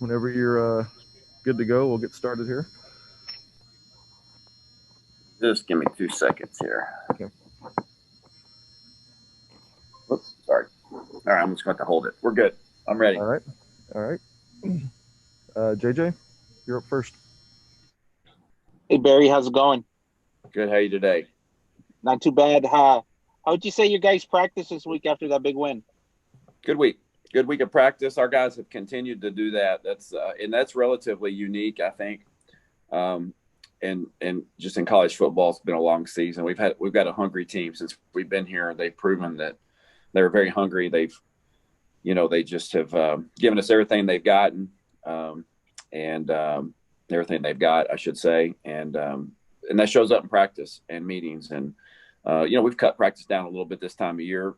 Whenever you're good to go, we'll get started here. Just give me 2 seconds here. Okay. Oops, sorry. All right, I'm just going to hold it. We're good. I'm ready. All right. JJ, you're up first. Hey Barry, how's it going? Good. How are you today? Not too bad. How'd you say your guys practice this week after that big win? Good week. Good week of practice. Our guys have continued to do that. That's relatively unique, I think. And just in college football, it's been a long season. We've got a hungry team since we've been here. They've proven that they're very hungry. They just have given us everything they've gotten, and everything they've got, I should say, and that shows up in practice and meetings. And we've cut practice down a little bit this time of year,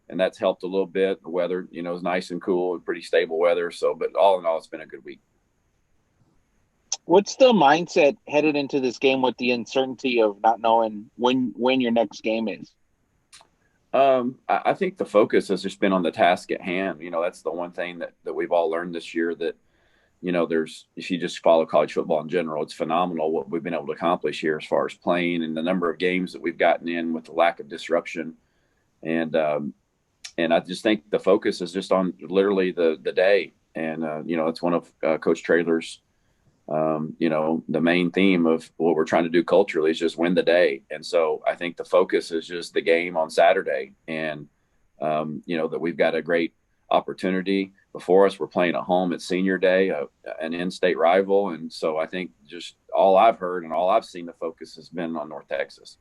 and that's helped a little bit. The weather, is nice and cool and pretty stable weather. So, but all in all, it's been a good week. What's the mindset headed into this game with the uncertainty of not knowing when your next game is? I think the focus has just been on the task at hand. That's the one thing that we've all learned this year, that, if you just follow college football in general, it's phenomenal what we've been able to accomplish here as far as playing and the number of games that we've gotten in with the lack of disruption. And I just think the focus is just on literally the day. And, it's one of Coach Traylor's, the main theme of what we're trying to do culturally is just win the day. And so I think the focus is just the game on Saturday, and, that we've got a great opportunity before us. We're playing at home at senior day, an in-state rival. And so I think just all I've heard and all I've seen, the focus has been on North Texas.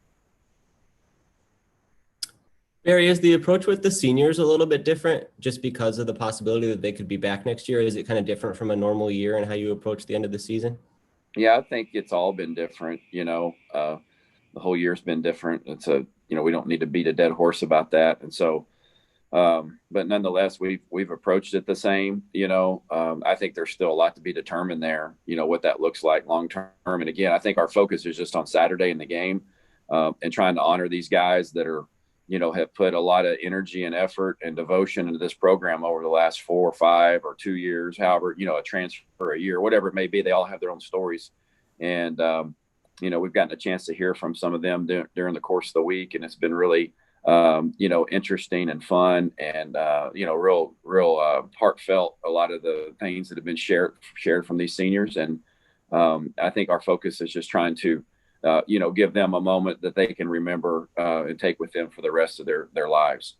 Barry, is the approach with the seniors a little bit different just because of the possibility that they could be back next year? Is it kind of different from a normal year and how you approach the end of the season? Yeah, I think it's all been different. The whole year's been different. We don't need to beat a dead horse about that. And so, but nonetheless, we've approached it the same. I think there's still a lot to be determined there, what that looks like long term. And again, I think our focus is just on Saturday in the game, and trying to honor these guys that are, have put a lot of energy and effort and devotion into this program over the last 4 or 5 or 2 years, however, a transfer a year, whatever it may be. They all have their own stories. And, we've gotten a chance to hear from some of them during the course of the week. And it's been really, interesting and fun and, real heartfelt, a lot of the things that have been shared from these seniors. And I think our focus is just trying to, give them a moment that they can remember and take with them for the rest of their lives.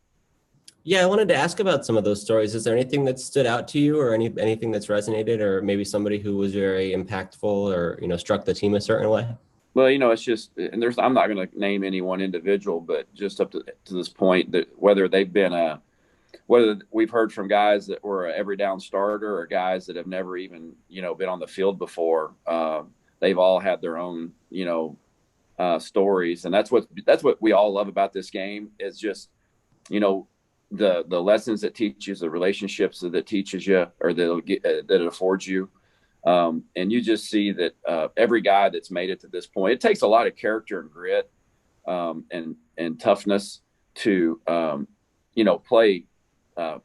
Yeah, I wanted to ask about some of those stories. Is there anything that stood out to you, or anything that's resonated, or maybe somebody who was very impactful or, struck the team a certain way? Well, it's just, and I'm not going to name any one individual, but just up to this point, that whether we've heard from guys that were an every down starter or guys that have never even, been on the field before, they've all had their own, stories. And that's what we all love about this game, is just, the lessons it teaches, the relationships that it teaches you, or that it affords you. And you just see that every guy that's made it to this point, it takes a lot of character and grit, and toughness to, play an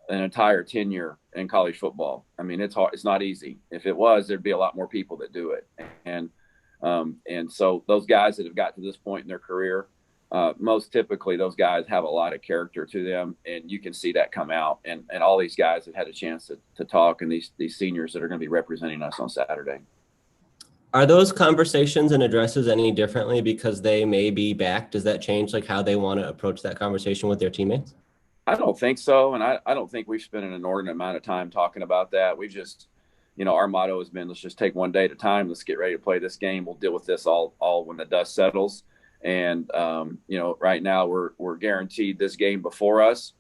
entire tenure in college football. I mean, it's hard. It's not easy. If it was, there'd be a lot more people that do it. And so those guys that have got to this point in their career, most typically those guys have a lot of character to them, and you can see that come out. And all these guys have had a chance to talk, and these seniors that are going to be representing us on Saturday. Are those conversations and addresses any differently because they may be back? Does that change how they want to approach that conversation with their teammates? I don't think so. And I don't think we've spent an inordinate amount of time talking about that. We've just, our motto has been, let's just take one day at a time. Let's get ready to play this game. We'll deal with this all when the dust settles. And, right now we're guaranteed this game before us,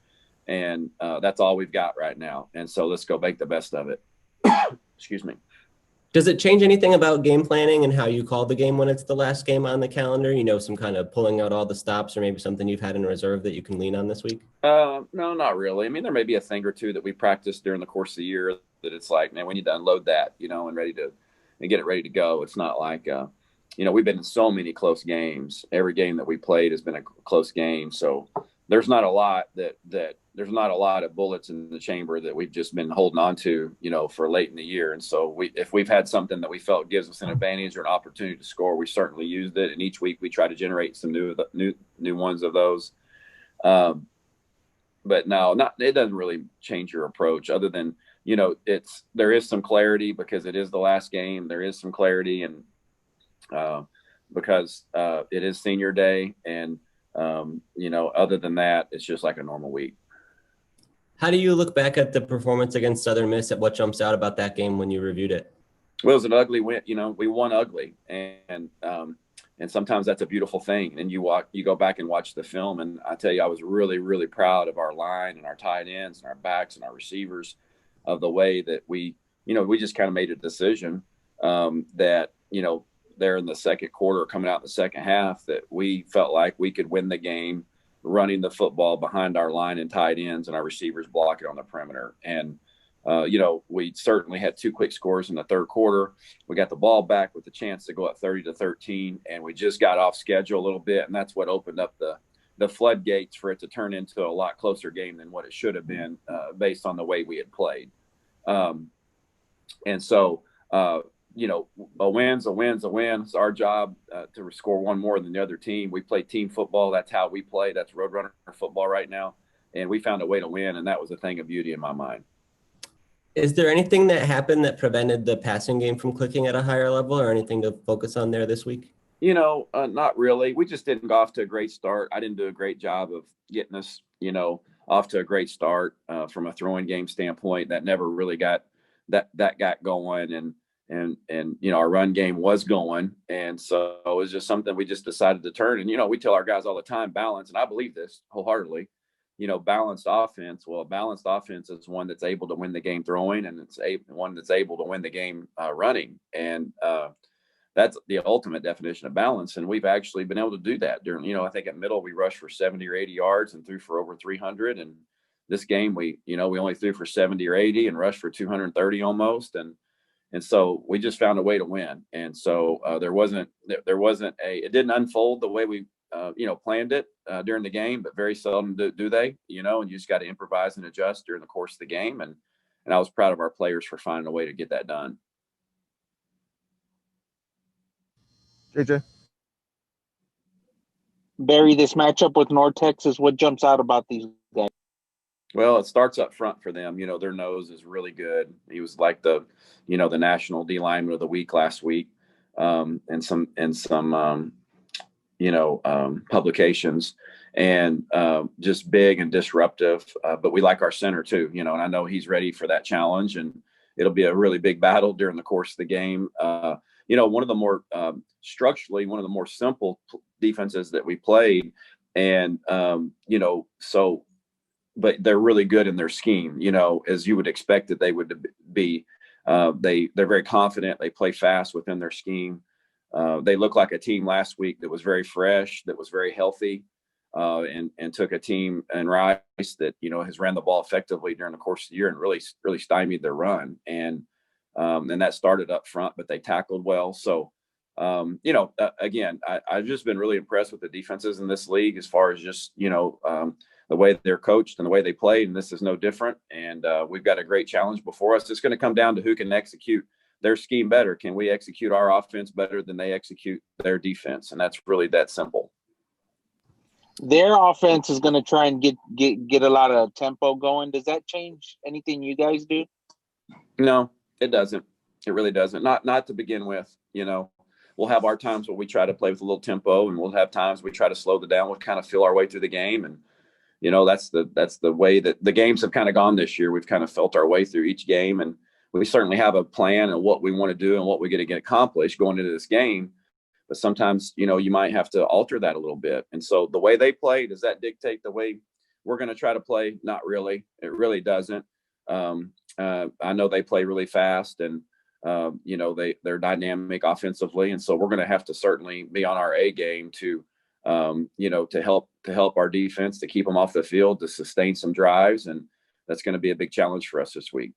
and that's all we've got right now. And so let's go make the best of it. Excuse me. Does it change anything about game planning and how you call the game when it's the last game on the calendar? Some kind of pulling out all the stops, or maybe something you've had in reserve that you can lean on this week? No, not really. I mean, there may be a thing or two that we practice during the course of the year that it's like, man, we need to unload that, and get it ready to go. It's not like, we've been in so many close games. Every game that we played has been a close game. So there's not a lot that there's not a lot of bullets in the chamber that we've just been holding on to, for late in the year. And so if we've had something that we felt gives us an advantage or an opportunity to score, we certainly used it. And each week we try to generate some new ones of those. But no, it doesn't really change your approach other than, there is some clarity because it is the last game. There is some clarity and because it is senior day and, other than that, it's just like a normal week. How do you look back at the performance against Southern Miss? At what jumps out about that game when you reviewed it? Well, it was an ugly win. We won ugly, and sometimes that's a beautiful thing. And you go back and watch the film, and I tell you, I was really, really proud of our line and our tight ends and our backs and our receivers, of the way that we just kind of made a decision that there in the second quarter, coming out in the second half, that we felt like we could win the game running the football behind our line and tight ends and our receivers blocking on the perimeter. And, we certainly had 2 quick scores in the third quarter. We got the ball back with the chance to go up 30-13, and we just got off schedule a little bit. And that's what opened up the floodgates for it to turn into a lot closer game than what it should have been based on the way we had played. And so, a win's a win. It's our job to score one more than the other team. We play team football. That's how we play. That's Roadrunner football right now. And we found a way to win, and that was a thing of beauty in my mind. Is there anything that happened that prevented the passing game from clicking at a higher level, or anything to focus on there this week? Not really. We just didn't go off to a great start. I didn't do a great job of getting us, off to a great start from a throwing game standpoint. That never really got got going, and our run game was going, and so it was just something we just decided to turn. And we tell our guys all the time, balance, and I believe this wholeheartedly. Balanced offense. Well, a balanced offense is one that's able to win the game throwing, and it's one that's able to win the game running. And that's the ultimate definition of balance. And we've actually been able to do that during, I think at middle we rushed for 70 or 80 yards and threw for over 300. And this game we only threw for 70 or 80 and rushed for 230 almost. And so we just found a way to win. And so it didn't unfold the way we planned it during the game, but very seldom do they, and you just got to improvise and adjust during the course of the game. And I was proud of our players for finding a way to get that done. JJ. Barry, this matchup with North Texas, what jumps out about these guys? Well, it starts up front for them. Their nose is really good. He was like the national D lineman of the week last week, and some publications, and just big and disruptive. But we like our center too, and I know he's ready for that challenge, and it'll be a really big battle during the course of the game. One of the more structurally, one of the more simple defenses that we played, and but they're really good in their scheme, as you would expect that they would be. They're very confident. They play fast within their scheme. They look like a team last week that was very fresh, that was very healthy, and took a team in Rice that has ran the ball effectively during the course of the year and really stymied their run. And that started up front, but they tackled well. So again, I've just been really impressed with the defenses in this league as far as just the way they're coached and the way they played, and this is no different. And we've got a great challenge before us. It's going to come down to who can execute their scheme better. Can we execute our offense better than they execute their defense? And that's really that simple. Their offense is going to try and get a lot of tempo going. Does that change anything you guys do? No, it doesn't. It really doesn't. Not to begin with. We'll have our times where we try to play with a little tempo, and we'll have times we try to slow it down. We'll kind of feel our way through the game, and that's the way that the games have kind of gone this year. We've kind of felt our way through each game, and we certainly have a plan and what we want to do and what we're going to get accomplished going into this game. But sometimes, you might have to alter that a little bit. And so the way they play, does that dictate the way we're going to try to play? Not really. It really doesn't. I know they play really fast, and they're dynamic offensively. And so we're going to have to certainly be on our A game to help our defense, to keep them off the field, to sustain some drives. And that's going to be a big challenge for us this week.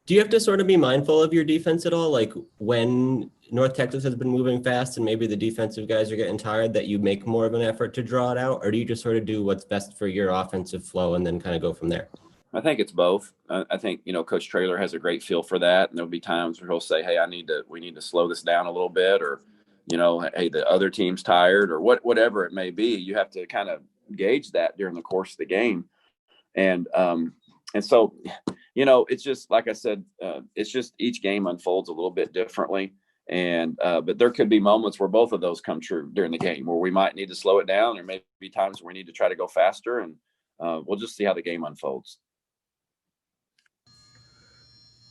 Do you have to sort of be mindful of your defense at all? Like when North Texas has been moving fast and maybe the defensive guys are getting tired that you make more of an effort to draw it out? Or do you just sort of do what's best for your offensive flow and then kind of go from there? I think it's both. I think, Coach Traylor has a great feel for that. And there'll be times where he'll say, hey, we need to slow this down a little bit, or, hey, the other team's tired, or whatever it may be. You have to kind of gauge that during the course of the game. And so, it's just, like I said, it's just each game unfolds a little bit differently. But there could be moments where both of those come true during the game, where we might need to slow it down, or maybe times where we need to try to go faster. And we'll just see how the game unfolds.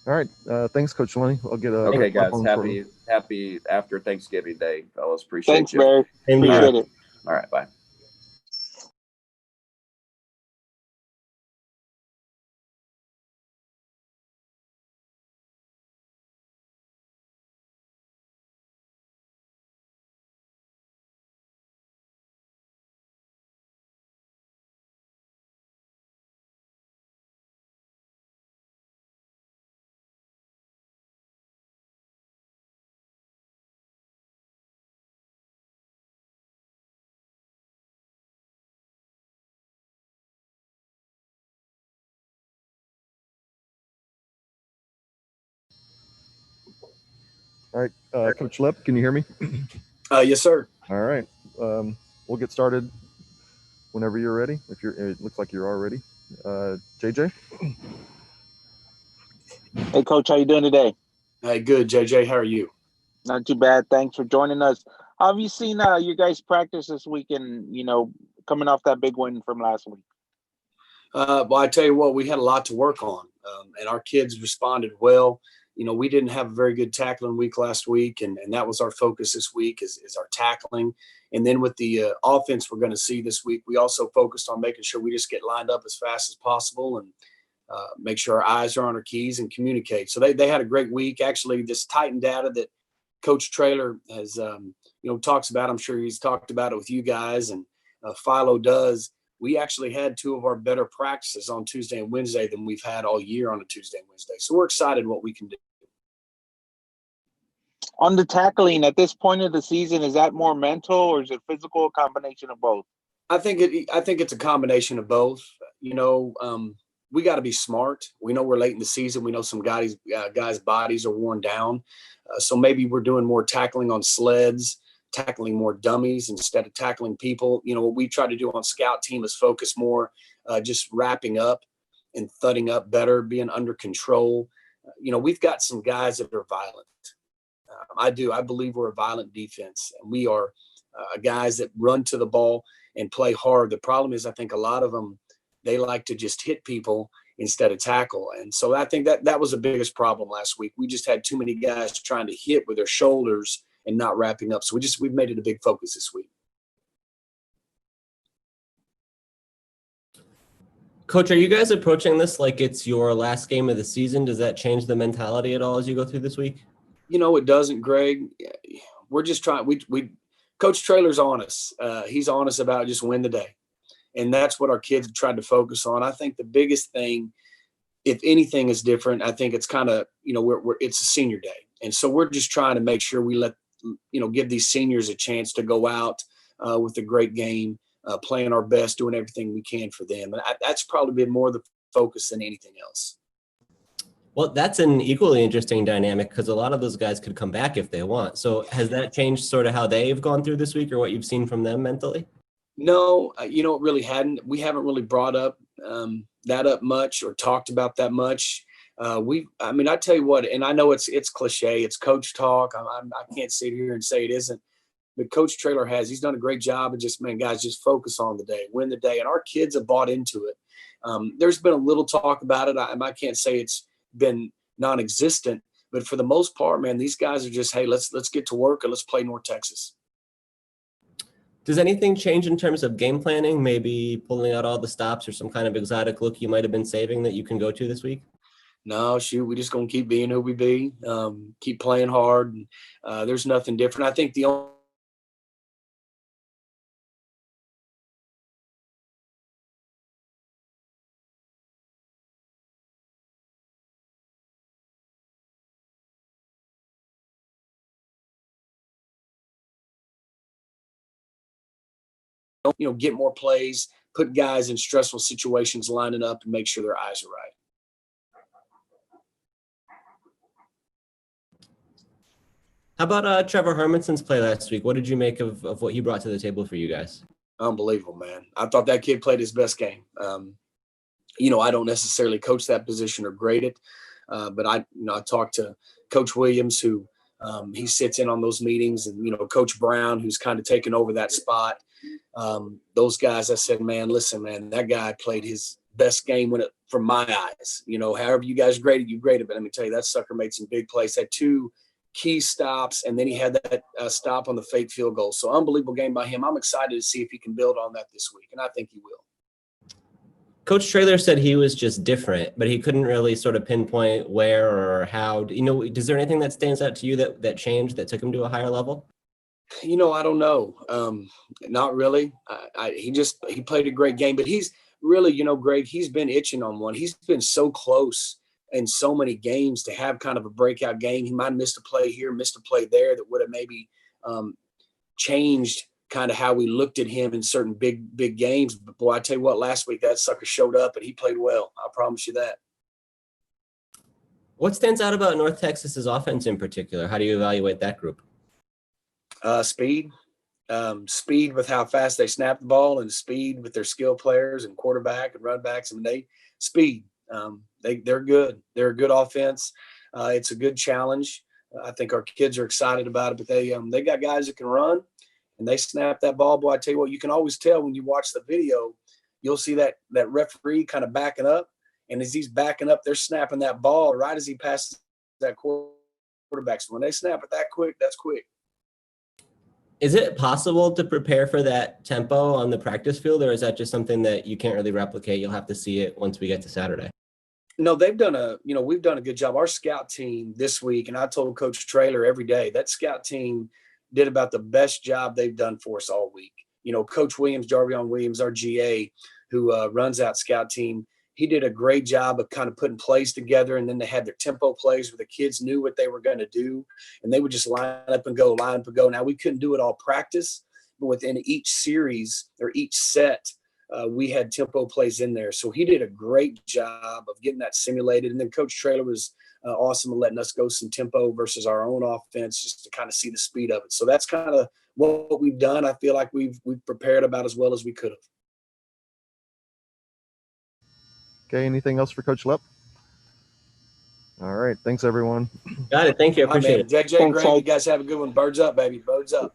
All right. Thanks, Coach Lenny. I'll get a okay, guys. shortly. Happy after Thanksgiving Day, fellas. Appreciate Thanks, you. Barry. Appreciate it. All right. Bye. All right. Coach Lepp, can you hear me? Yes, sir. All right. We'll get started whenever you're ready. It looks like you're all ready. JJ? Hey, Coach, how you doing today? Hey, good, JJ. How are you? Not too bad. Thanks for joining us. How have you seen you guys practice this weekend, coming off that big win from last week? Well, I tell you what, we had a lot to work on, and our kids responded well. We didn't have a very good tackling week last week, and that was our focus this week is our tackling. And then with the offense we're going to see this week, we also focused on making sure we just get lined up as fast as possible and make sure our eyes are on our keys and communicate. So they had a great week. Actually, this Titan data that Coach Traylor has, talks about, I'm sure he's talked about it with you guys, and Philo does. We actually had two of our better practices on Tuesday and Wednesday than we've had all year on a Tuesday and Wednesday. So we're excited what we can do. On the tackling at this point of the season, is that more mental or is it physical, a combination of both? I think it's a combination of both. We got to be smart. We know we're late in the season. We know some guys' bodies are worn down. So maybe we're doing more tackling on sleds, tackling more dummies instead of tackling people. What we try to do on scout team is focus more just wrapping up and thudding up better, being under control. We've got some guys that are violent. I believe we're a violent defense, and we are guys that run to the ball and play hard. The problem is I think a lot of them, they like to just hit people instead of tackle. And so I think that was the biggest problem last week. We just had too many guys trying to hit with their shoulders and not wrapping up. So we've made it a big focus this week. Coach, are you guys approaching this like it's your last game of the season? Does that change the mentality at all as you go through this week? It doesn't, Greg. We're just trying. Coach Traylor's honest. He's honest about just win the day. And that's what our kids have tried to focus on. I think the biggest thing, if anything is different, I think it's kind of, it's a senior day. And so we're just trying to make sure we give these seniors a chance to go out with a great game, playing our best, doing everything we can for them. And that's probably been more the focus than anything else. Well, that's an equally interesting dynamic because a lot of those guys could come back if they want. So has that changed sort of how they've gone through this week or what you've seen from them mentally? No, it really hadn't. We haven't really brought up that up much or talked about that much. I tell you what, and I know it's cliche, it's coach talk. I can't sit here and say it isn't. But Coach Traylor he's done a great job of guys, just focus on the day, win the day. And our kids have bought into it. There's been a little talk about it. I can't say it's been non-existent, but for the most part, man, these guys are just, hey, let's get to work and let's play North Texas. Does anything change in terms of game planning, maybe pulling out all the stops or some kind of exotic look you might have been saving that you can go to this week? No, shoot, we just going to keep being who we be, keep playing hard. And, there's nothing different. I think the only get more plays, put guys in stressful situations, lining up and make sure their eyes are right. How about Trevor Hermanson's play last week? What did you make of what he brought to the table for you guys? Unbelievable, man. I thought that kid played his best game. I don't necessarily coach that position or grade it, but I talked to Coach Williams, who he sits in on those meetings, and Coach Brown, who's kind of taken over that spot. Those guys, I said, man, listen, man, that guy played his best game from my eyes. However you guys graded, you graded, but let me tell you, that sucker made some big plays. Had 2 key stops, and then he had that stop on the fake field goal. So unbelievable game by him. I'm excited to see if he can build on that this week, and I think he will. Coach Traylor said he was just different, but he couldn't really sort of pinpoint where or how. Is there anything that stands out to you that changed, that took him to a higher level? I don't know. Not really. He played a great game, but he's really, Greg, he's been itching on one. He's been so close in so many games to have kind of a breakout game. He might have missed a play here, missed a play there that would have maybe changed kind of how we looked at him in certain big games. But boy, I tell you what, last week that sucker showed up and he played well. I promise you that. What stands out about North Texas's offense in particular? How do you evaluate that group? Speed. Speed with how fast they snap the ball, and speed with their skill players and quarterback and run backs. Speed. They're good. They're a good offense. It's a good challenge. I think our kids are excited about it, but they got guys that can run, and they snap that ball. Boy, I tell you what, you can always tell when you watch the video. You'll see that referee kind of backing up, and as he's backing up, they're snapping that ball right as he passes that quarterback. So when they snap it that quick, that's quick. Is it possible to prepare for that tempo on the practice field, or is that just something that you can't really replicate? You'll have to see it once we get to Saturday. No, we've done a good job. Our scout team this week, and I told Coach Traylor every day, that scout team did about the best job they've done for us all week. Coach Williams, Jarvion Williams, our GA, who runs that scout team, he did a great job of kind of putting plays together, and then they had their tempo plays where the kids knew what they were going to do, and they would just line up and go. Now, we couldn't do it all practice, but within each series or each set, we had tempo plays in there. So he did a great job of getting that simulated. And then Coach Traylor was awesome in letting us go some tempo versus our own offense, just to kind of see the speed of it. So that's kind of what we've done. I feel like we've prepared about as well as we could have. Okay, anything else for Coach Lepp? All right, thanks everyone. Got it. Thank you. I appreciate it. JJ, Thanks, Greg, you guys have a good one. Birds up, baby. Birds up.